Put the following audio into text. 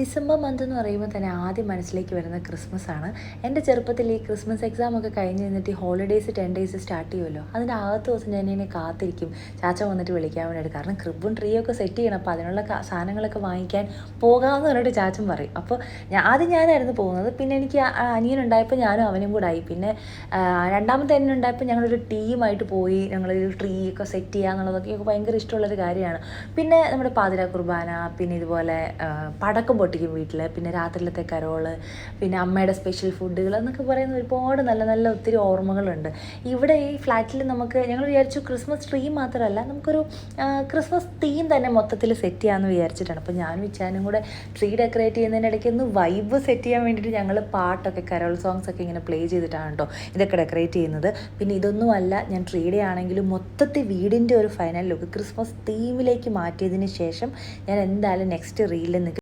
December month എന്ന് പറയുമ്പോൾ തന്നെ ആദ്യം മനസ്സിലേക്ക് വരുന്ന ക്രിസ്മസ് ആണ്. എൻ്റെ ചെറുപ്പത്തിൽ ഈ ക്രിസ്മസ് എക്സാം ഒക്കെ കഴിഞ്ഞ് നിന്നിട്ട് ഈ ഹോളിഡേയ്സ് 10 ഡേയ്സ് സ്റ്റാർട്ട് ചെയ്യുമല്ലോ, അതിൻ്റെ ആദ്യത്തെ ദിവസം ഞാൻ ഇങ്ങനെ കാത്തിരിക്കും ചാച്ച വന്നിട്ട് വിളിക്കാൻ വേണ്ടിയിട്ട്. കാരണം ക്രിബും ട്രീ ഒക്കെ സെറ്റ് ചെയ്യണം, അപ്പോൾ അതിനുള്ള സാധനങ്ങളൊക്കെ വാങ്ങിക്കാൻ പോകാമെന്ന് പറഞ്ഞിട്ട് ചാച്ചൻ പറയും. അപ്പോൾ ആദ്യം ഞാനായിരുന്നു പോകുന്നത്. പിന്നെ എനിക്ക് അനിയനുണ്ടായപ്പോൾ ഞാനും അവനും കൂടെ ആയി. പിന്നെ രണ്ടാമത്തെ അനിയനുണ്ടായപ്പോൾ ഞങ്ങളൊരു ടീമായിട്ട് പോയി. ഞങ്ങളൊരു ട്രീ ഒക്കെ സെറ്റ് ചെയ്യുക എന്നുള്ളതൊക്കെ ഭയങ്കര ഇഷ്ടമുള്ളൊരു കാര്യമാണ്. പിന്നെ നമ്മുടെ പാതിര കുർബാന, പിന്നെ ഇതുപോലെ പടക്കം പൊട്ടിക്കും വീട്ടിൽ, പിന്നെ രാത്രിയിലത്തെ കരോള്, പിന്നെ അമ്മയുടെ സ്പെഷ്യൽ ഫുഡുകൾ എന്നൊക്കെ പറയുന്ന ഒരുപാട് നല്ല നല്ല ഒത്തിരി ഓർമ്മകളുണ്ട്. ഇവിടെ ഈ ഫ്ലാറ്റിൽ ഞങ്ങൾ വിചാരിച്ചു ക്രിസ്മസ് ട്രീ മാത്രമല്ല, നമുക്കൊരു ക്രിസ്മസ് തീം തന്നെ മൊത്തത്തിൽ സെറ്റ് ചെയ്യാമെന്ന് വിചാരിച്ചിട്ടാണ്. അപ്പോൾ ഞാനും ഇച്ചാനും കൂടെ ട്രീ ഡെക്കറേറ്റ് ചെയ്യുന്നതിൻ്റെ ഇടയ്ക്ക് ഒന്ന് വൈബ് സെറ്റ് ചെയ്യാൻ വേണ്ടിയിട്ട് ഞങ്ങൾ പാട്ടൊക്കെ കരോൾ സോങ്സ് ഒക്കെ ഇങ്ങനെ പ്ലേ ചെയ്തിട്ടാണ് കേട്ടോ ഇതൊക്കെ ഡെക്കറേറ്റ് ചെയ്യുന്നത്. പിന്നെ ഇതൊന്നുമല്ല, ഞാൻ ട്രീയുടെ ആണെങ്കിലും മൊത്തത്തിൽ വീടിൻ്റെ ഒരു ഫൈനൽ ലുക്ക് ക്രിസ്മസ് തീമിലേക്ക് മാറ്റിയതിന് ശേഷം ഞാൻ എന്തായാലും നെക്സ്റ്റ് റീലിൽ